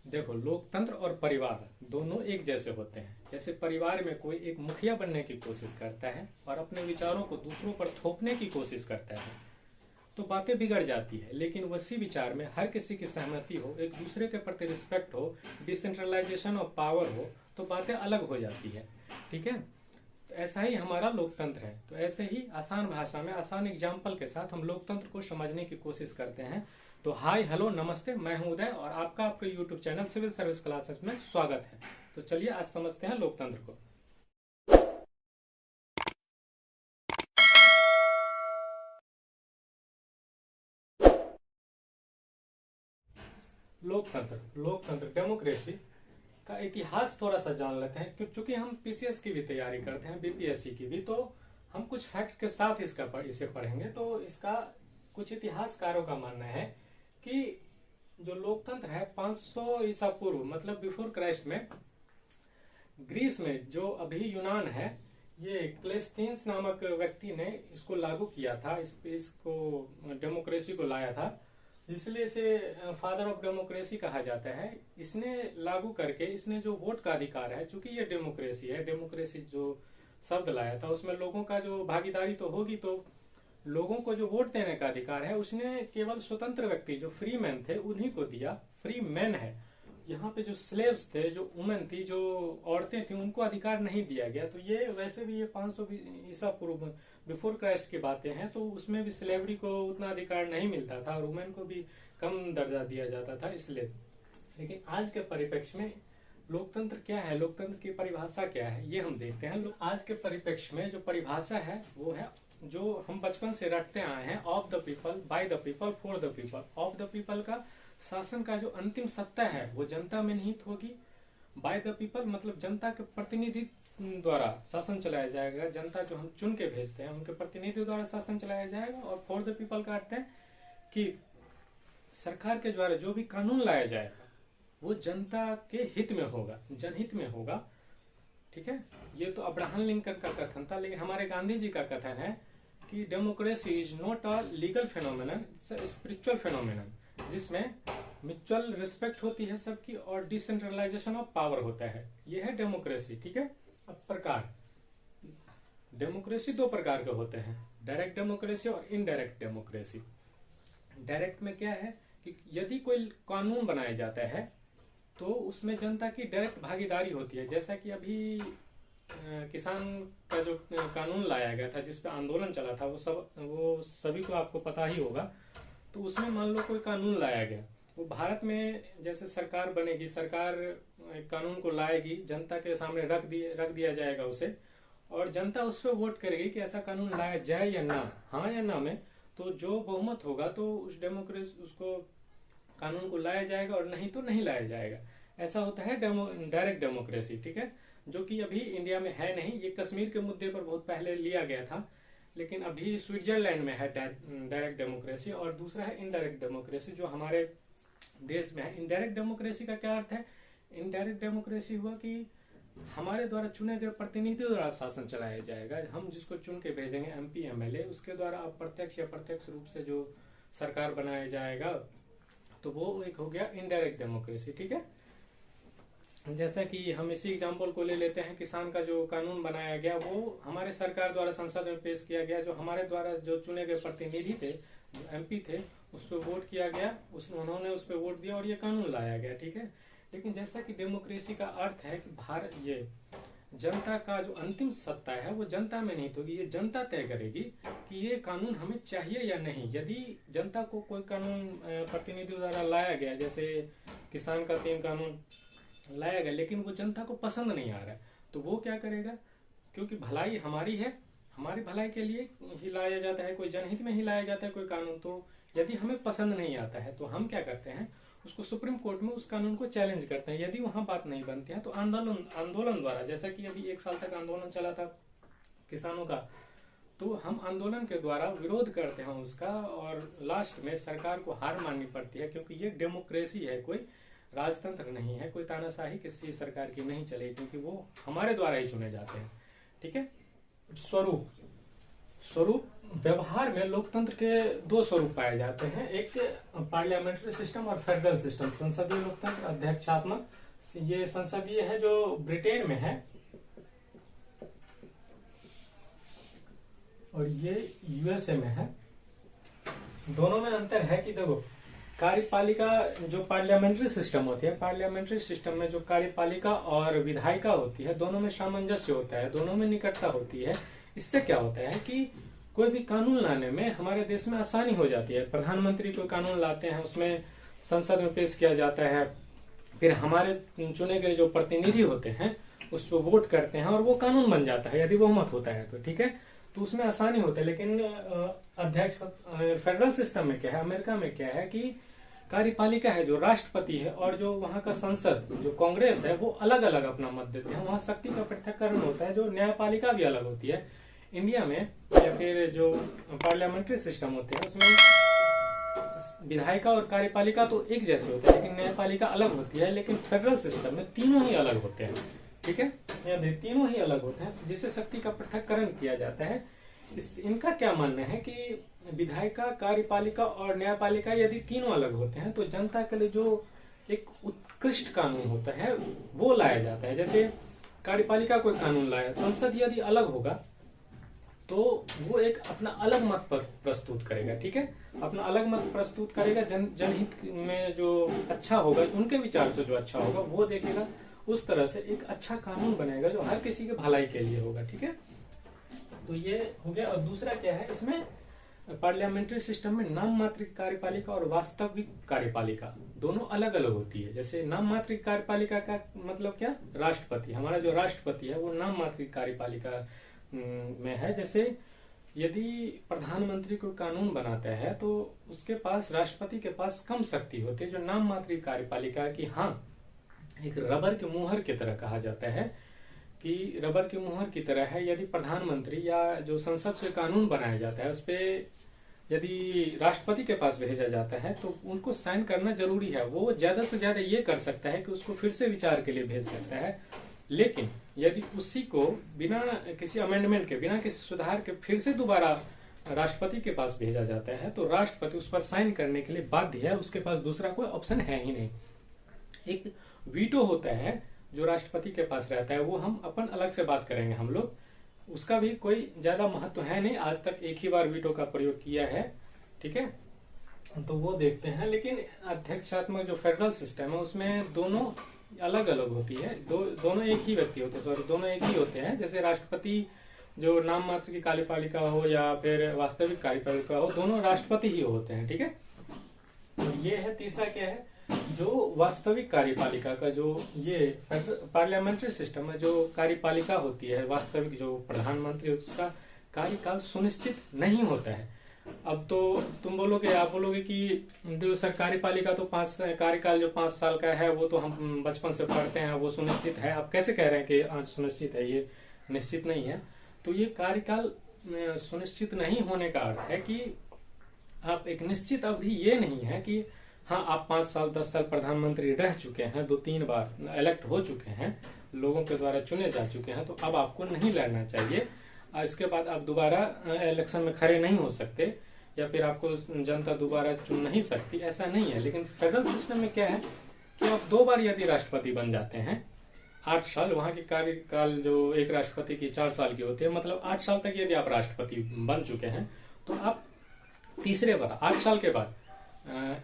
देखो, लोकतंत्र और परिवार दोनों एक जैसे होते हैं। जैसे परिवार में कोई एक मुखिया बनने की कोशिश करता है और अपने विचारों को दूसरों पर थोपने की कोशिश करता है तो बातें बिगड़ जाती है। लेकिन उसी विचार में हर किसी की सहमति हो, एक दूसरे के प्रति रिस्पेक्ट हो, डिसेंट्रलाइजेशन ऑफ पावर हो, तो बातें अलग हो जाती है। ठीक है, तो ऐसा ही हमारा लोकतंत्र है। तो ऐसे ही आसान भाषा में आसान एग्जाम्पल के साथ हम लोकतंत्र को समझने की कोशिश करते हैं। तो हाय, हेलो, नमस्ते, मैं हूं उदय और आपका आपके YouTube channel civil service classes में स्वागत है। तो चलिए आज समझते हैं लोकतंत्र को। लोकतंत्र डेमोक्रेसी का इतिहास थोड़ा सा जान लेते हैं। क्योंकि हम पीसीएस की भी तैयारी करते हैं, बीपीएससी की भी, तो हम कुछ फैक्ट के साथ इसे पढ़ेंगे। तो इसका कुछ इतिहासकारों का मानना है कि जो लोकतंत्र है 500 ईसा पूर्व, मतलब बिफोर क्राइस्ट में, ग्रीस में, जो अभी यूनान है, ये क्लेस्थियंस नामक व्यक्ति ने इसको लागू किया था। इसको डेमोक्रेसी को लाया था, इसलिए इसे फादर ऑफ डेमोक्रेसी कहा जाता है। इसने लागू करके इसने जो वोट का अधिकार है, चूंकि ये डेमोक्रेसी है, डेमोक्रेसी जो शब्द लाया था उसमें लोगों का जो भागीदारी तो होगी, तो लोगों को जो वोट देने का अधिकार है उसने केवल स्वतंत्र व्यक्ति जो फ्री मैन थे उन्हीं को दिया। फ्री मैन है, यहाँ पे जो स्लेव्स थे, जो वुमेन थी, जो औरतें थी, उनको अधिकार नहीं दिया गया। तो ये वैसे भी ये 500 ईसा पूर्व बिफोर क्राइस्ट की बातें हैं, तो उसमें भी स्लेवरी को उतना अधिकार नहीं मिलता था और वुमेन को भी कम दर्जा दिया जाता था, इसलिए। लेकिन आज के परिप्रेक्ष्य में लोकतंत्र क्या है, लोकतंत्र की परिभाषा क्या है, ये हम देखते हैं। आज के परिप्रेक्ष्य में जो परिभाषा है वो है जो हम बचपन से रटते आए हैं, of the people, by the people, for the people. Of the people का शासन का जो अंतिम सत्ता है वो जनता में निहित होगी। बाय द पीपल मतलब जनता के प्रतिनिधि द्वारा शासन चलाया जाएगा। जनता जो हम चुन के भेजते हैं उनके प्रतिनिधि द्वारा शासन चलाया जाएगा। और फॉर द पीपल का अर्थ है कि सरकार के द्वारा जो भी कानून लाया जाएगा वो जनता के हित में होगा, जनहित में होगा। ठीक है, ये तो अब्राहम लिंकन का कथन था, लेकिन हमारे गांधी जी का कथन है कि democracy is not a legal phenomenon, it's a spiritual phenomenon, जिसमें म्यूचुअल रिस्पेक्ट होती है सबकी और डिसेंट्रलाइजेशन ऑफ पावर होता है। यह है डेमोक्रेसी। ठीक है, अब प्रकार, डेमोक्रेसी दो प्रकार के होते हैं, डायरेक्ट डेमोक्रेसी और इनडायरेक्ट डेमोक्रेसी। डायरेक्ट में क्या है कि यदि कोई कानून बनाया जाता है तो उसमें जनता की डायरेक्ट भागीदारी होती है। जैसा कि अभी किसान का जो कानून लाया गया था, जिसपे आंदोलन चला था, वो सभी को आपको पता ही होगा। तो उसमें मान लो कोई कानून लाया गया, वो भारत में जैसे सरकार बनेगी, सरकार एक कानून को लाएगी, जनता के सामने रख दिया जाएगा उसे, और जनता उस पर वोट करेगी कि ऐसा कानून लाया जाए या ना, हाँ या ना में। तो जो बहुमत होगा तो उस डेमोक्रेसी, उसको कानून को लाया जाएगा, और नहीं तो नहीं लाया जाएगा। ऐसा होता है डायरेक्ट डेमोक्रेसी। ठीक है, जो कि अभी इंडिया में है नहीं। ये कश्मीर के मुद्दे पर बहुत पहले लिया गया था, लेकिन अभी स्विट्जरलैंड में है डायरेक्ट डेमोक्रेसी। और दूसरा है इनडायरेक्ट डेमोक्रेसी, जो हमारे देश में है। इनडायरेक्ट डेमोक्रेसी का क्या अर्थ है? इनडायरेक्ट डेमोक्रेसी हुआ कि हमारे द्वारा चुने गए प्रतिनिधि द्वारा शासन चलाया जाएगा। हम जिसको चुन के भेजेंगे, एमपी एमएलए, उसके द्वारा अप्रत्यक्ष या प्रत्यक्ष रूप से जो सरकार बनाया जाएगा, तो वो एक हो गया इनडायरेक्ट डेमोक्रेसी। ठीक है, जैसा कि हम इसी एग्जाम्पल को ले लेते हैं, किसान का जो कानून बनाया गया वो हमारे सरकार द्वारा संसद में पेश किया गया। जो हमारे द्वारा जो चुने गए प्रतिनिधि थे, एमपी थे, उस पर वोट किया गया, उन्होंने उस पर वोट दिया और ये कानून लाया गया। ठीक है, लेकिन जैसा कि डेमोक्रेसी का अर्थ है कि भारत, ये जनता का जो अंतिम सत्ता है वो जनता में नहीं होगी। ये जनता तय करेगी कि ये कानून हमें चाहिए या नहीं। यदि जनता को कोई कानून प्रतिनिधि द्वारा लाया गया, जैसे किसान का 3 कानून लाया गया, लेकिन वो जनता को पसंद नहीं आ रहा है, तो वो क्या करेगा? क्योंकि भलाई हमारी है, हमारी भलाई के लिए ही लाया जाता है, कोई जनहित में ही लाया जाता है कोई कानून। तो यदि हमें पसंद नहीं आता है तो हम क्या करते हैं, उसको सुप्रीम कोर्ट में उस कानून को चैलेंज करते हैं। यदि वहां बात नहीं बनती है तो आंदोलन द्वारा, जैसा कि अभी 1 साल तक आंदोलन चला था किसानों का, तो हम आंदोलन के द्वारा विरोध करते हैं उसका, और लास्ट में सरकार को हार माननी पड़ती है। क्योंकि ये डेमोक्रेसी है, कोई राजतंत्र नहीं है, कोई तानाशाही किसी सरकार की नहीं चले, क्योंकि वो हमारे द्वारा ही चुने जाते हैं। ठीक है, स्वरूप, स्वरूप व्यवहार में लोकतंत्र के दो स्वरूप पाए जाते हैं, एक पार्लियामेंट्री सिस्टम और फेडरल सिस्टम। संसदीय लोकतंत्र अध्यक्षात्मक, ये संसदीय है जो ब्रिटेन में है, और ये यूएसए में है। दोनों में अंतर है कि देखो, कार्यपालिका जो पार्लियामेंट्री सिस्टम होती है, पार्लियामेंट्री सिस्टम में जो कार्यपालिका और विधायिका होती है, दोनों में सामंजस्य होता है, दोनों में निकटता होती है। इससे क्या होता है कि कोई भी कानून लाने में हमारे देश में आसानी हो जाती है। प्रधानमंत्री कोई कानून लाते हैं, उसमें संसद में पेश किया जाता है, फिर हमारे चुने गए जो प्रतिनिधि होते हैं उस पर वोट करते हैं और वो कानून बन जाता है, यदि बहुमत होता है तो, ठीक है। तो उसमें आसानी होता है। लेकिन अध्यक्ष फेडरल सिस्टम में क्या है, अमेरिका में क्या है कि कार्यपालिका है जो राष्ट्रपति है और जो वहां का संसद जो कांग्रेस है वो अलग अलग अपना मत देते हैं। वहां शक्ति का पृथक्करण होता है, जो न्यायपालिका भी अलग होती है। इंडिया में या फिर जो पार्लियामेंट्री सिस्टम होते हैं उसमें विधायिका और कार्यपालिका तो एक जैसे होते हैं, लेकिन न्यायपालिका अलग होती है। लेकिन फेडरल सिस्टम में तीनों ही अलग होते हैं, ठीक है, तीनों ही अलग होते हैं, जिससे शक्ति का पृथक्करण किया जाता है। इनका क्या मानना है कि विधायिका, कार्यपालिका और न्यायपालिका यदि तीनों अलग होते हैं तो जनता के लिए जो एक उत्कृष्ट कानून होता है वो लाया जाता है। जैसे कार्यपालिका कोई कानून लाया, संसद यदि अलग होगा तो वो एक अपना अलग मत पर प्रस्तुत करेगा, ठीक है, अपना अलग मत प्रस्तुत करेगा। जनहित में जो अच्छा होगा, उनके विचार से जो अच्छा होगा वो देखेगा, उस तरह से एक अच्छा कानून बनेगा जो हर किसी के भलाई के लिए होगा, ठीक है। तो ये हो गया। और दूसरा क्या है, इसमें पार्लियामेंट्री सिस्टम में नाम मात्र कार्यपालिका और वास्तविक कार्यपालिका दोनों अलग अलग होती है। जैसे नाम मात्र कार्यपालिका का मतलब क्या, राष्ट्रपति, हमारा जो राष्ट्रपति है वो नाम मात्र कार्यपालिका में है। जैसे यदि प्रधानमंत्री कोई कानून बनाता है तो उसके पास, राष्ट्रपति के पास कम शक्ति होती है, जो नाम मात्र कार्यपालिका की, हाँ, एक रबर के मुहर की तरह कहा जाता है कि रबर के मुहर की तरह है। यदि प्रधानमंत्री या जो संसद से कानून बनाया जाता है उस पे यदि राष्ट्रपति के पास भेजा जाता है तो उनको साइन करना जरूरी है। वो ज्यादा से ज्यादा ये कर सकता है कि उसको फिर से विचार के लिए भेज सकता है, लेकिन यदि उसी को बिना किसी अमेंडमेंट के, बिना किसी सुधार के फिर से दोबारा राष्ट्रपति के पास भेजा जाता है तो राष्ट्रपति उस पर साइन करने के लिए बाध्य है, उसके पास दूसरा कोई ऑप्शन है ही नहीं। एक वीटो होता है जो राष्ट्रपति के पास रहता है, वो हम अपन अलग से बात करेंगे हम लोग, उसका भी कोई ज्यादा महत्व है नहीं। आज तक एक ही बार वीटो का प्रयोग किया है, ठीक है, तो वो देखते हैं। लेकिन अध्यक्षात्मक जो फेडरल सिस्टम है उसमें दोनों अलग अलग होती है, दोनों एक ही व्यक्ति होते हैं, सॉरी, दोनों एक ही होते हैं। जैसे राष्ट्रपति जो नाम मात्र की कार्यपालिका हो या फिर वास्तविक कार्यपालिका हो, दोनों राष्ट्रपति ही होते हैं, ठीक है। तो ये है। तीसरा क्या है, जो वास्तविक कार्यपालिका का जो ये पार्लियामेंट्री सिस्टम में जो कार्यपालिका होती है, वास्तविक जो प्रधानमंत्री, उसका कार्यकाल सुनिश्चित नहीं होता है। अब तो तुम बोलोगे, आप बोलोगे कि जो सरकारी पालिका तो कार्यकाल जो 5 साल का है वो तो हम बचपन से पढ़ते हैं, वो सुनिश्चित है। आप कैसे कह रहे हैं कि आज सुनिश्चित है? ये निश्चित नहीं है। तो ये कार्यकाल सुनिश्चित नहीं होने का अर्थ है कि आप एक निश्चित अवधि, ये नहीं है कि हाँ आप 5 साल 10 साल प्रधानमंत्री रह चुके हैं, 2-3 बार इलेक्ट हो चुके हैं, लोगों के द्वारा चुने जा चुके हैं, तो अब आपको नहीं लड़ना चाहिए, इसके बाद आप दोबारा इलेक्शन में खड़े नहीं हो सकते, या फिर आपको जनता दोबारा चुन नहीं सकती, ऐसा नहीं है। लेकिन फेडरल सिस्टम में क्या है कि आप 2 बार यदि राष्ट्रपति बन जाते हैं, 8 साल, वहां की कार्यकाल जो एक राष्ट्रपति की 4 साल की होती है, मतलब 8 साल तक यदि आप राष्ट्रपति बन चुके हैं तो आप तीसरे बार 8 साल के बाद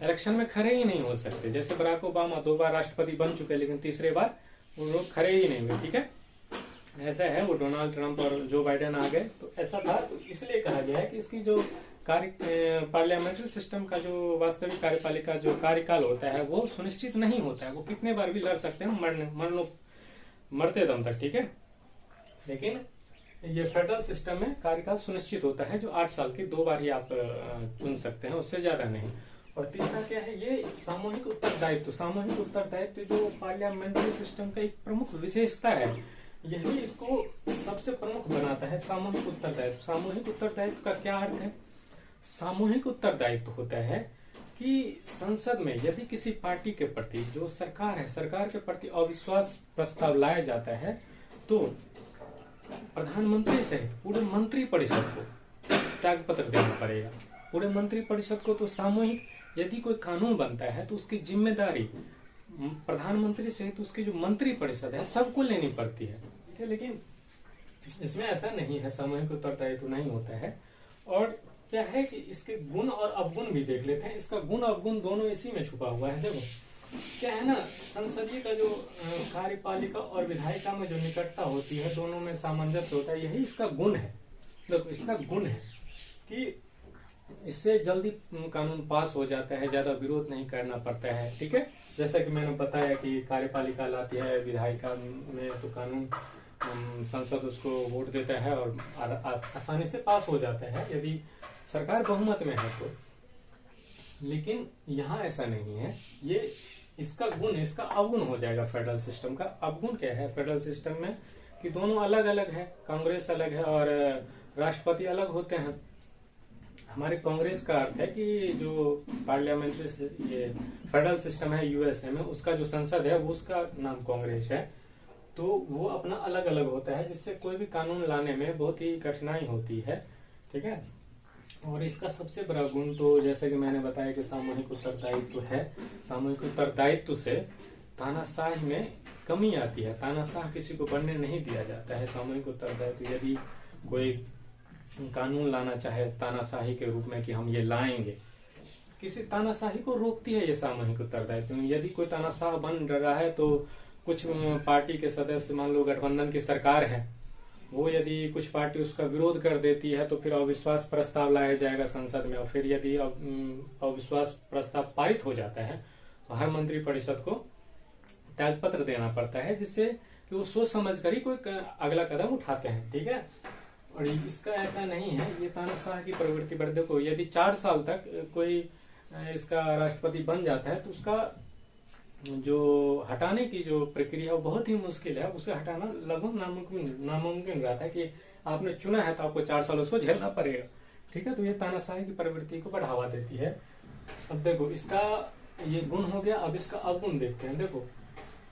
इलेक्शन में खड़े ही नहीं हो सकते। जैसे बराक ओबामा 2 बार राष्ट्रपति बन चुके, लेकिन तीसरे बार वो लोग खड़े ही नहीं हुए, ठीक है। ऐसा है, वो डोनाल्ड ट्रंप और जो बाइडेन आ गए, तो ऐसा था। तो इसलिए कहा गया है कि इसकी जो पार्लियामेंट्री सिस्टम का जो वास्तविक कार्यपालिका जो कार्यकाल होता है वो सुनिश्चित नहीं होता है। वो कितने बार भी लड़ सकते हैं, मरते दम तक, ठीक है। लेकिन ये फेडरल सिस्टम में कार्यकाल सुनिश्चित होता है, जो 8 साल के 2 बार ही आप चुन सकते हैं, उससे ज्यादा नहीं। और तीसरा क्या है, ये सामूहिक उत्तरदायित्व। सामूहिक उत्तरदायित्व जो पार्लियामेंट्री सिस्टम का एक प्रमुख विशेषता है, यही इसको सबसे प्रमुख बनाता है, सामूहिक उत्तरदायित्व। सामूहिक उत्तरदायित्व का क्या अर्थ है? सामूहिक उत्तरदायित्व होता है कि संसद में यदि किसी पार्टी के प्रति, जो सरकार है, सरकार के प्रति अविश्वास प्रस्ताव लाया जाता है, तो प्रधानमंत्री सहित पूरे मंत्री परिषद को त्यागपत्र देना पड़ेगा। पूरे मंत्रिपरिषद को तो सामूहिक, यदि कोई कानून बनता है तो उसकी जिम्मेदारी प्रधानमंत्री सहित उसकी जो मंत्रिपरिषद है सबको लेनी पड़ती है, ठीक है। लेकिन इसमें ऐसा नहीं है, सामूहिक उत्तरदायित्व नहीं होता है। और क्या है कि इसके गुण और अवगुण भी देख लेते हैं। इसका गुण अवगुण दोनों इसी में छुपा हुआ है। देखो क्या है ना, संसदीय का जो कार्यपालिका और विधायिका में जो निकटता होती है, दोनों में सामंजस्य होता है, यही इसका गुण है। देखो इसका गुण है कि इससे जल्दी कानून पास हो जाता है, ज्यादा विरोध नहीं करना पड़ता है, ठीक है। जैसा कि मैंने बताया कि कार्यपालिका लाती है, विधायिका में तो कानून संसद उसको वोट देता है और आसानी से पास हो जाता है यदि सरकार बहुमत में है तो। लेकिन यहाँ ऐसा नहीं है। ये इसका गुण, इसका अवगुण हो जाएगा फेडरल सिस्टम का। अवगुण क्या है फेडरल सिस्टम में कि दोनों अलग अलग है, कांग्रेस अलग है और राष्ट्रपति अलग होते हैं। हमारे कांग्रेस का अर्थ है कि जो पार्लियामेंट्री ये फेडरल सिस्टम है यूएसए में, उसका जो संसद है वो उसका नाम कांग्रेस है, तो वो अपना अलग अलग होता है, जिससे कोई भी कानून लाने में बहुत ही कठिनाई होती है, ठीक है। और इसका सबसे बड़ा गुण तो जैसे कि मैंने बताया कि सामूहिक उत्तरदायित्व है। सामूहिक उत्तरदायित्व से तानाशाही में कमी आती है, तानाशाह किसी को बनने नहीं दिया जाता है। सामूहिक उत्तरदायित्व, यदि कोई कानून लाना चाहे तानाशाही के रूप में कि हम ये लाएंगे, किसी तानाशाही को रोकती है ये सामूहिक उत्तरदायित्व। यदि कोई तानाशाह बन रहा है तो कुछ पार्टी के सदस्य, मान लो गठबंधन की सरकार है, वो यदि कुछ पार्टी उसका विरोध कर देती है तो फिर अविश्वास प्रस्ताव लाया जाएगा संसद में, और फिर यदि अविश्वास प्रस्ताव पारित हो जाता है तो हर मंत्रिपरिषद को त्यागपत्र देना पड़ता है, जिससे कि वो सोच समझ कर ही कोई अगला कदम उठाते हैं, ठीक है। और इसका ऐसा नहीं है, ये तानाशाह की प्रवृत्ति बढ़ते को, यदि 4 साल तक कोई इसका राष्ट्रपति बन जाता है तो उसका जो हटाने की जो प्रक्रिया वो बहुत ही मुश्किल है। उसे हटाना लगभग नामुमकिन रहता है कि आपने चुना है तो आपको 4 साल उसको झेलना पड़ेगा, ठीक है। तो ये तानाशाही की प्रवृत्ति को बढ़ावा देती है। अब देखो इसका ये गुण हो गया। अब इसका अवगुण देखते हैं। देखो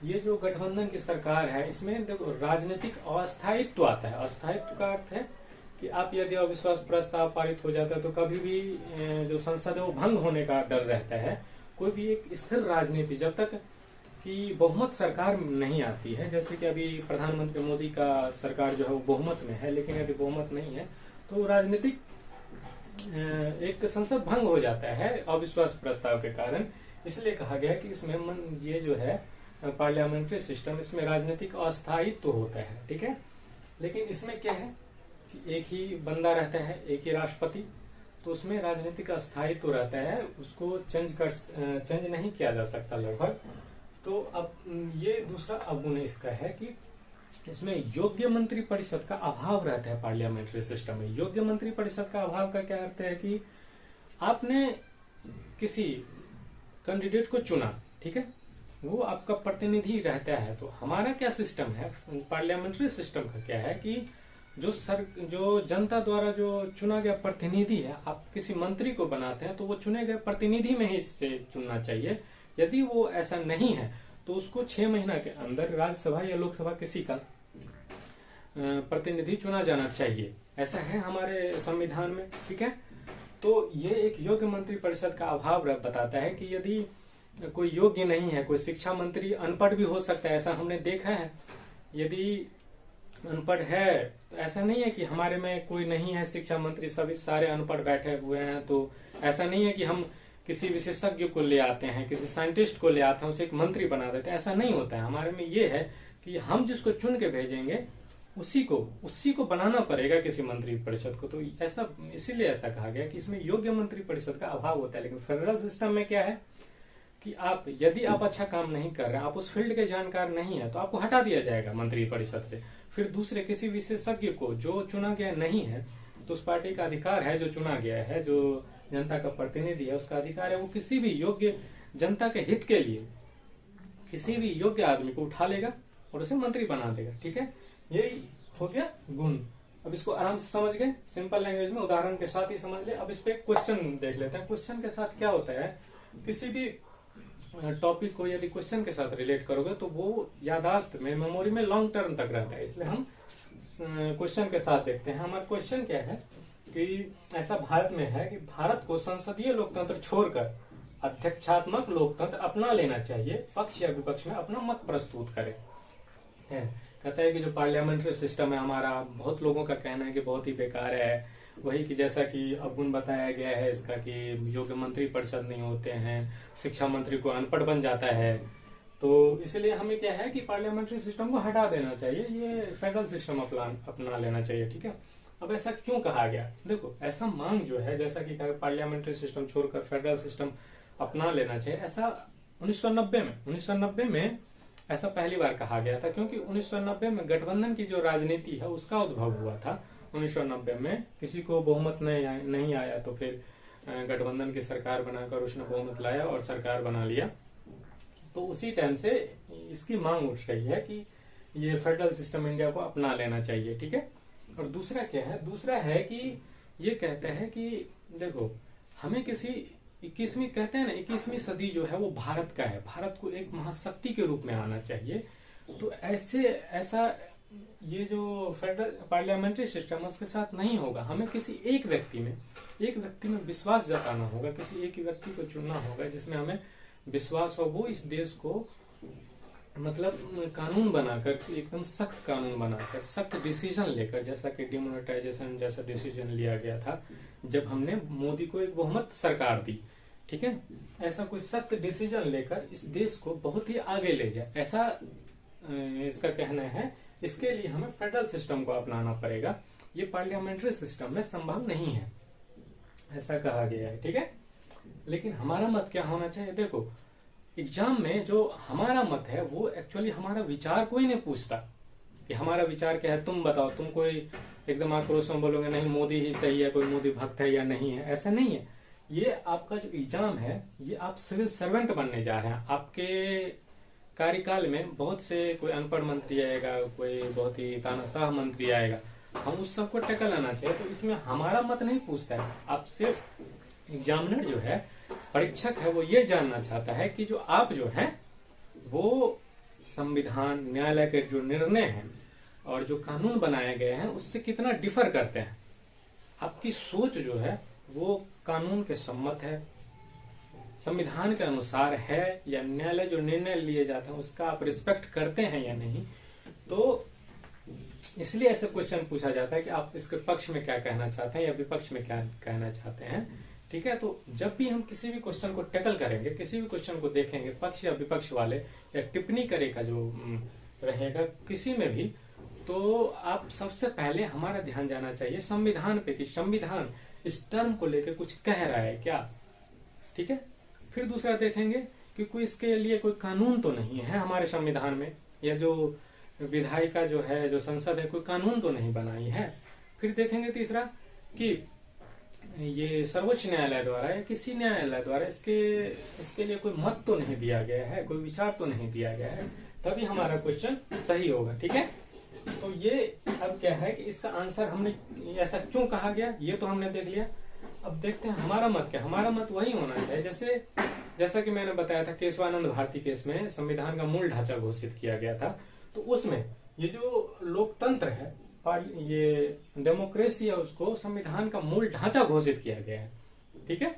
ये जो गठबंधन की सरकार है, इसमें देखो राजनीतिक अस्थायित्व आता है। अस्थायित्व का अर्थ है कि आप यदि अविश्वास प्रस्ताव पारित हो जाता है तो कभी भी जो संसद है वो भंग होने का डर रहता है। कोई भी एक स्थिर राजनीति, जब तक कि बहुमत सरकार नहीं आती है, जैसे कि अभी प्रधानमंत्री मोदी का सरकार जो है वो बहुमत में है, लेकिन यदि बहुमत नहीं है तो राजनीतिक एक संसद भंग हो जाता है अविश्वास प्रस्ताव के कारण। इसलिए कहा गया कि इसमें ये जो है पार्लियामेंट्री सिस्टम, इसमें राजनीतिक अस्थायित्व होता है, ठीक है। लेकिन इसमें क्या है कि एक ही बंदा रहता है, एक ही राष्ट्रपति, तो उसमें राजनीतिक अस्थायित्व रहता है, उसको चेंज नहीं किया जा सकता लगभग। तो अब ये दूसरा अवगुण इसका है कि इसमें योग्य मंत्रिपरिषद का अभाव रहता है। पार्लियामेंट्री सिस्टम में योग्य मंत्रिपरिषद का अभाव का क्या अर्थ है कि आपने किसी कैंडिडेट को चुना, ठीक है, वो आपका प्रतिनिधि रहता है। तो हमारा क्या सिस्टम है, पार्लियामेंट्री सिस्टम का क्या है कि जो जनता द्वारा जो चुना गया प्रतिनिधि है, आप किसी मंत्री को बनाते हैं तो वो चुने गए प्रतिनिधि में ही से चुनना चाहिए। यदि वो ऐसा नहीं है तो उसको 6 महीना के अंदर राज्यसभा या लोकसभा किसी का प्रतिनिधि चुना जाना चाहिए। ऐसा है हमारे संविधान में, ठीक है। तो ये एक योग्य मंत्रिपरिषद का अभाव बताता है कि यदि कोई योग्य नहीं है, कोई शिक्षा मंत्री अनपढ़ भी हो सकता है, ऐसा हमने देखा है। यदि अनपढ़ है तो ऐसा नहीं है कि हमारे में कोई नहीं है शिक्षा मंत्री, सभी सारे अनपढ़ बैठे हुए हैं, तो ऐसा नहीं है कि हम किसी विशेषज्ञ को ले आते हैं, किसी साइंटिस्ट को ले आते हैं, उसे एक मंत्री बना देते हैं। ऐसा नहीं होता है। हमारे में ये है कि हम जिसको चुन के भेजेंगे उसी को बनाना पड़ेगा किसी मंत्री परिषद को। तो ऐसा इसीलिए ऐसा कहा गया कि इसमें योग्य मंत्री परिषद का अभाव होता है। लेकिन फेडरल सिस्टम में क्या है कि यदि आप अच्छा काम नहीं कर रहे हैं, आप उस फील्ड के जानकार नहीं है, तो आपको हटा दिया जाएगा मंत्री परिषद से। फिर दूसरे किसी विशेषज्ञ को जो चुना गया नहीं है, तो उस पार्टी का अधिकार है, जो चुना गया है, जो जनता का प्रतिनिधि है, उसका अधिकार है, वो किसी भी योग्य जनता के हित के लिए किसी भी योग्य आदमी को उठा लेगा और उसे मंत्री बना देगा, ठीक है। यही हो गया गुण। अब इसको आराम से समझ गए, सिंपल लैंग्वेज में उदाहरण के साथ ही समझ ले। अब इस पे क्वेश्चन देख लेते हैं। क्वेश्चन के साथ क्या होता है, किसी भी टॉपिक को यदि क्वेश्चन के साथ रिलेट करोगे तो वो यादाश्त में, मेमोरी में लॉन्ग टर्म तक रहता है। इसलिए हम क्वेश्चन के साथ देखते हैं। हमारा क्वेश्चन क्या है कि ऐसा भारत में है कि भारत को संसदीय लोकतंत्र छोड़कर अध्यक्षात्मक लोकतंत्र अपना लेना चाहिए, पक्ष या विपक्ष में अपना मत प्रस्तुत करे। है कहता है कि जो पार्लियामेंट्री सिस्टम है हमारा, बहुत लोगों का कहना है कि बहुत ही बेकार है। वही कि जैसा कि अवगुण बताया गया है इसका कि योग्य मंत्री परिषद नहीं होते हैं, शिक्षा मंत्री को अनपढ़ बन जाता है। तो इसलिए हमें क्या है कि पार्लियामेंट्री सिस्टम को हटा देना चाहिए, ये फेडरल सिस्टम अपना लेना चाहिए। ठीक है, अब ऐसा क्यों कहा गया? देखो, ऐसा मांग जो है, जैसा कि पार्लियामेंट्री सिस्टम छोड़कर फेडरल सिस्टम अपना लेना चाहिए, ऐसा 1990 में ऐसा पहली बार कहा गया था, क्योंकि 1990 में गठबंधन की जो राजनीति है उसका उद्भव हुआ था। 1990 में किसी को बहुमत नहीं आया तो फिर गठबंधन की सरकार बनाकर उसने बहुमत लाया और सरकार बना लिया। तो उसी टाइम से इसकी मांग उठ रही है कि ये फेडरल सिस्टम इंडिया को अपना लेना चाहिए। ठीक है, और दूसरा क्या है? दूसरा है कि ये कहते हैं कि देखो, हमें किसी 21वीं कहते हैं ना, 21वीं सदी जो है वो भारत का है, भारत को एक महाशक्ति के रूप में आना चाहिए। तो ऐसा ये जो फेडरल पार्लियामेंट्री सिस्टम है उसके साथ नहीं होगा। हमें किसी एक व्यक्ति में विश्वास जताना होगा, किसी एक व्यक्ति को चुनना होगा जिसमें हमें विश्वास हो, वो इस देश को मतलब कानून बनाकर, एकदम सख्त कानून बनाकर, सख्त डिसीजन लेकर, जैसा कि डिमोनेटाइजेशन जैसा डिसीजन लिया गया था जब हमने मोदी को एक बहुमत सरकार दी। ठीक है, ऐसा कोई सख्त डिसीजन लेकर इस देश को बहुत ही आगे ले जाए, ऐसा इसका कहना है। इसके लिए हमें फेडरल सिस्टम को अपनाना पड़ेगा, ये पार्लियामेंट्री सिस्टम में संभव नहीं है, ऐसा कहा गया है। ठीक है, लेकिन हमारा मत क्या होना चाहिए? देखो, एग्जाम में जो हमारा मत है वो एक्चुअली हमारा विचार कोई नहीं पूछता कि हमारा विचार क्या है, तुम बताओ। तुम कोई एकदम आक्रोश में बोलोगे नहीं मोदी ही सही है, कोई मोदी भक्त है या नहीं है, ऐसा नहीं है। ये आपका जो एग्जाम है, ये आप सिविल सर्वेंट बनने जा रहे हैं। आपके कार्यकाल में बहुत से कोई अनपढ़ मंत्री आएगा, कोई बहुत ही तानाशाह मंत्री आएगा, हम उस सबको टक्कर लाना चाहिए। तो इसमें हमारा मत नहीं पूछता है, आप सिर्फ एग्जामिनर जो है, परीक्षक है, वो ये जानना चाहता है कि जो आप जो है वो संविधान, न्यायालय के जो निर्णय हैं और जो कानून बनाए गए हैं उससे कितना डिफर करते हैं। आपकी सोच जो है वो कानून के सम्मत है, संविधान के अनुसार है, या न्यायालय जो निर्णय लिए जाते हैं उसका आप रिस्पेक्ट करते हैं या नहीं। तो इसलिए ऐसे क्वेश्चन पूछा जाता है कि आप इसके पक्ष में क्या कहना चाहते हैं या विपक्ष में क्या कहना चाहते हैं। ठीक है, तो जब भी हम किसी भी क्वेश्चन को टैकल करेंगे, किसी भी क्वेश्चन को देखेंगे, पक्ष या विपक्ष वाले या टिप्पणी करेगा जो रहेगा किसी में भी, तो आप सबसे पहले हमारा ध्यान जाना चाहिए संविधान पे कि संविधान इस टर्म को लेकर कुछ कह रहा है क्या। ठीक है, फिर दूसरा देखेंगे कि कोई इसके लिए कोई कानून तो नहीं है हमारे संविधान में, या जो विधायिका जो है, जो संसद है, कोई कानून तो नहीं बनाई है। फिर देखेंगे तीसरा कि ये सर्वोच्च न्यायालय द्वारा या किसी न्यायालय द्वारा इसके लिए कोई मत तो नहीं दिया गया है, कोई विचार तो नहीं दिया गया है, तभी हमारा क्वेश्चन सही होगा। ठीक है, तो ये अब क्या है कि इसका आंसर हमने ऐसा क्यों कहा गया ये तो हमने देख लिया। अब देखते हैं हमारा मत क्या। हमारा मत वही होना चाहिए जैसा कि मैंने बताया था केशवानंद भारती केस में संविधान का मूल ढांचा घोषित किया गया था। तो उसमें ये जो लोकतंत्र है, ये डेमोक्रेसी है, उसको संविधान का मूल ढांचा घोषित किया गया है। ठीक है,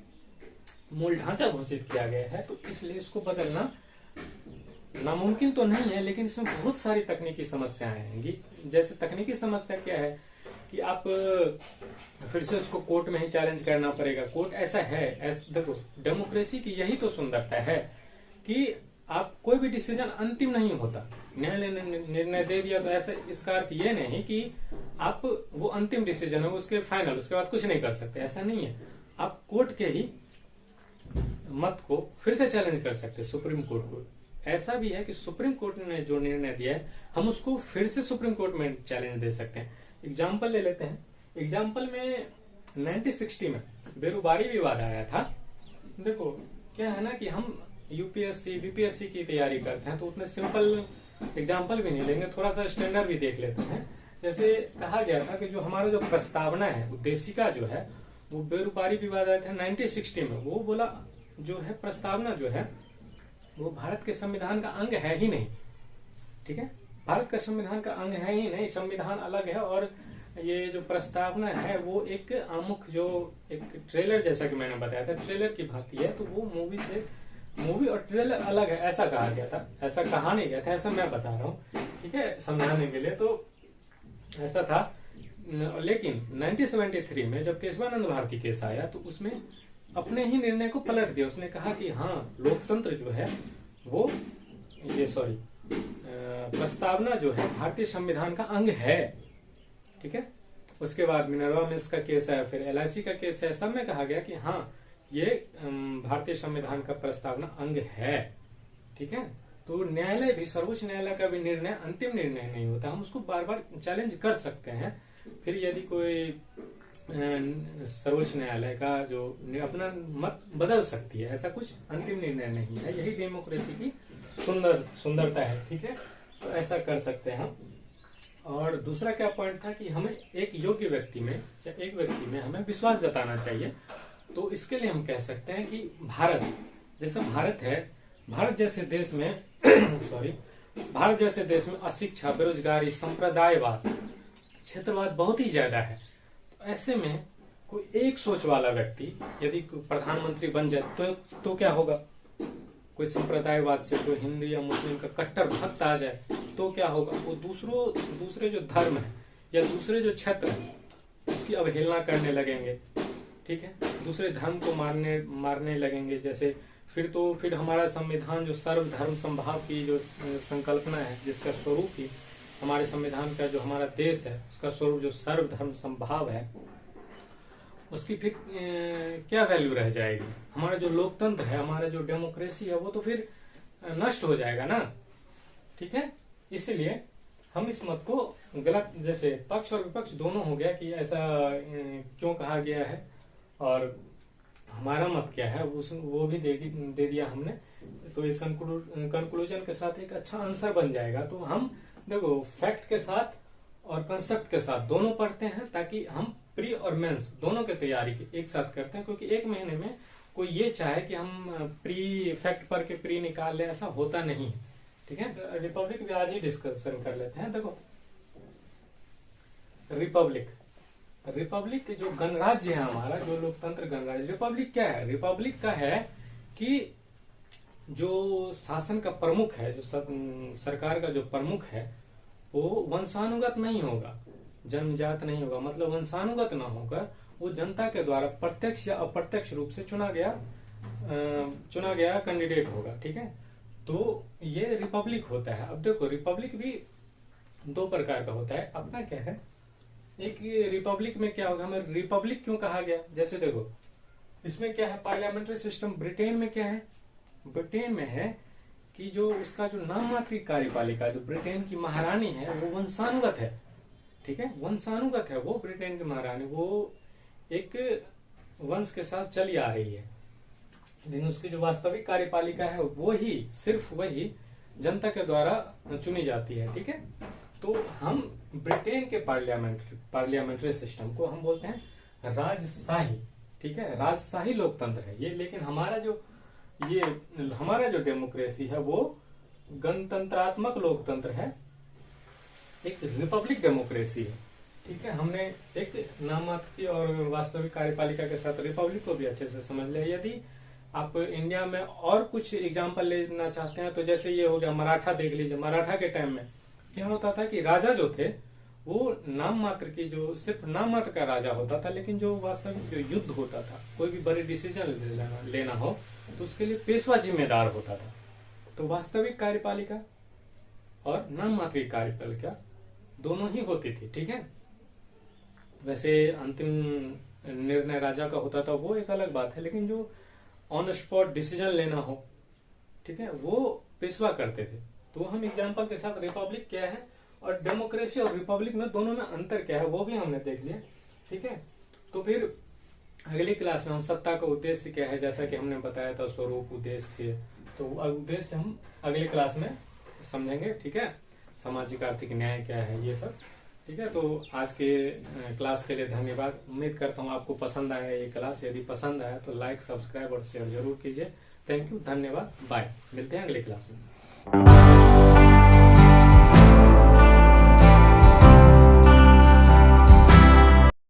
मूल ढांचा घोषित किया गया है, तो इसलिए इसको बदलना नामुमकिन तो नहीं है, लेकिन इसमें बहुत सारी तकनीकी समस्याएं आएंगी। जैसे तकनीकी समस्या क्या है कि आप फिर से उसको कोर्ट में ही चैलेंज करना पड़ेगा। कोर्ट ऐसा है, देखो डेमोक्रेसी की यही तो सुंदरता है कि आप कोई भी डिसीजन अंतिम नहीं होता। न्यायालय ने निर्णय दे दिया तो ऐसा, इसका अर्थ ये नहीं कि आप वो अंतिम डिसीजन है उसके फाइनल, उसके बाद कुछ नहीं कर सकते, ऐसा नहीं है। आप कोर्ट के ही मत को फिर से चैलेंज कर सकते सुप्रीम कोर्ट को। ऐसा भी है कि सुप्रीम कोर्ट ने जो निर्णय दिया है हम उसको फिर से सुप्रीम कोर्ट में चैलेंज दे सकते हैं। एग्जाम्पल ले लेते हैं। एग्जाम्पल में 1960 में बेरोजगारी विवाद आया था। देखो क्या है ना कि हम यूपीएससी बीपीएससी की तैयारी करते हैं तो उतने सिंपल एग्जाम्पल भी नहीं लेंगे, थोड़ा सा स्टैंडर्ड भी देख लेते हैं। जैसे कहा गया था कि जो हमारा जो प्रस्तावना है, उद्देशिका जो है, वो बेरोजगारी विवाद आया था 1960 में। वो बोला जो है प्रस्तावना जो है वो भारत के संविधान का अंग है ही नहीं। ठीक है, भारत का संविधान का अंग है ही नहीं, संविधान अलग है और ये जो प्रस्तावना है वो एक आमुख जो एक ट्रेलर जैसा कि मैंने बताया था ट्रेलर की भांति है, तो वो मूवी और ट्रेलर अलग है ऐसा कहा गया था, ऐसा कहा नहीं गया था, ऐसा मैं बता रहा हूँ, ठीक है, समझाने के लिए। तो ऐसा था, लेकिन 1973 में जब केशवानंद भारती केस आया तो उसमें अपने ही निर्णय को पलट दिया। उसने कहा कि हाँ, लोकतंत्र जो है वो प्रस्तावना जो है भारतीय संविधान का अंग है, ठीक है। उसके बाद मिनर्वा मिल्स का केस है, फिर LIC का केस है, सब में कहा गया कि हाँ ये भारतीय संविधान का प्रस्तावना अंग है, ठीक है। तो न्यायालय भी, सर्वोच्च न्यायालय का भी निर्णय अंतिम निर्णय नहीं होता, हम उसको बार बार चैलेंज कर सकते हैं। फिर यदि कोई सर्वोच्च न्यायालय का जो अपना मत बदल सकती है, ऐसा कुछ अंतिम निर्णय नहीं है। यही डेमोक्रेसी की सुंदरता है, ठीक है। तो ऐसा कर सकते हैं हम। और दूसरा क्या पॉइंट था कि हमें एक योग्य व्यक्ति में या एक व्यक्ति में हमें विश्वास जताना चाहिए। तो इसके लिए हम कह सकते हैं कि भारत जैसा भारत है, भारत जैसे देश में भारत जैसे देश में अशिक्षा, बेरोजगारी, संप्रदायवाद, क्षेत्रवाद बहुत ही ज्यादा है। तो ऐसे में कोई एक सोच वाला व्यक्ति यदि प्रधानमंत्री बन जाए तो क्या होगा? कोई संप्रदायवाद से, कोई हिंदू या मुस्लिम का कट्टर भक्त आ जाए तो क्या होगा? वो दूसरे जो धर्म है या दूसरे जो क्षेत्र है उसकी अवहेलना करने लगेंगे, ठीक है, दूसरे धर्म को मारने लगेंगे। जैसे फिर हमारा संविधान जो सर्वधर्म समभाव की जो संकल्पना है, जिसका स्वरूप ही हमारे संविधान का जो हमारा देश है उसका स्वरूप जो सर्वधर्म समभाव है, उसकी फिर क्या वैल्यू रह जाएगी? हमारा जो लोकतंत्र है, हमारा जो डेमोक्रेसी है, वो तो फिर नष्ट हो जाएगा ना, ठीक है। इसलिए हम इस मत को गलत, जैसे पक्ष और विपक्ष दोनों हो गया कि ऐसा क्यों कहा गया है और हमारा मत क्या है, वो भी दे दिया हमने। तो एक कंक्लूजन के साथ एक अच्छा आंसर बन जाएगा। तो हम देखो फैक्ट के साथ और कंसेप्ट के साथ दोनों पढ़ते हैं, ताकि हम प्री और मेंस दोनों की तैयारी एक साथ करते हैं। क्योंकि एक महीने में कोई ये चाहे कि हम प्री फैक्ट पढ़ के प्री निकाल लें, ऐसा होता नहीं है, ठीक है। तो रिपब्लिक भी आज ही डिस्कशन कर लेते हैं। देखो रिपब्लिक जो गणराज्य है हमारा, जो लोकतंत्र गणराज्य, रिपब्लिक क्या है? रिपब्लिक का है कि जो शासन का प्रमुख है, जो सरकार का जो प्रमुख है, वो वंशानुगत नहीं होगा, जन्मजात नहीं होगा, मतलब वंशानुगत ना होकर वो जनता के द्वारा प्रत्यक्ष या अप्रत्यक्ष रूप से चुना गया कैंडिडेट होगा, ठीक है। तो ये रिपब्लिक होता है। अब देखो रिपब्लिक भी दो प्रकार का होता है। अपना क्या है, एक रिपब्लिक में क्या होगा, हमें रिपब्लिक क्यों कहा गया? जैसे देखो इसमें क्या है, पार्लियामेंट्री सिस्टम। ब्रिटेन में क्या है? ब्रिटेन में है कि जो उसका जो नाम मात्र कार्यपालिका, जो ब्रिटेन की महारानी है, वो वंशानुगत है, ठीक है, वंशानुगत है। वो ब्रिटेन की महारानी वो एक वंश के साथ चली आ रही है, लेकिन उसकी जो वास्तविक कार्यपालिका है वो ही सिर्फ वही जनता के द्वारा चुनी जाती है, ठीक है। तो हम ब्रिटेन के पार्लियामेंट्री सिस्टम को हम बोलते हैं राजशाही, ठीक है, राजशाही लोकतंत्र है ये। लेकिन हमारा जो डेमोक्रेसी है वो गणतंत्रात्मक लोकतंत्र है, एक रिपब्लिक डेमोक्रेसी है, ठीक है। हमने एक नाममात्र की और वास्तविक कार्यपालिका के साथ रिपब्लिक को भी अच्छे से समझ लिया। यदि आप इंडिया में और कुछ एग्जाम्पल लेना चाहते हैं तो जैसे ये हो गया मराठा, देख लीजिए मराठा के टाइम में क्या होता था कि राजा जो थे वो नाम मात्र की, जो सिर्फ नाम मात्र का राजा होता था, लेकिन जो वास्तविक जो युद्ध होता था, कोई भी बड़े डिसीजन लेना हो तो उसके लिए पेशवा जिम्मेदार होता था। तो वास्तविक कार्यपालिका और नाम मात्र की कार्यपालिका दोनों ही होती थी, ठीक है। वैसे अंतिम निर्णय राजा का होता था, वो एक अलग बात है, लेकिन जो ऑन स्पॉट डिसीजन लेना हो, ठीक है, वो पेशवा करते थे। तो हम एग्जाम्पल के साथ रिपब्लिक क्या है और डेमोक्रेसी और रिपब्लिक में दोनों में अंतर क्या है वो भी हमने देख लिया, ठीक है। तो फिर अगली क्लास में हम सत्ता का उद्देश्य क्या है, जैसा कि हमने बताया था, स्वरूप, उद्देश्य, तो उद्देश्य हम अगली क्लास में समझेंगे, ठीक है। सामाजिक आर्थिक न्याय क्या है, ये सब, ठीक है। तो आज के क्लास के लिए धन्यवाद। उम्मीद करता हूँ आपको पसंद आया ये क्लास। यदि पसंद आया तो लाइक, सब्सक्राइब और शेयर जरूर कीजिए। थैंक यू, धन्यवाद, बाय। मिलते हैं अगली क्लास में।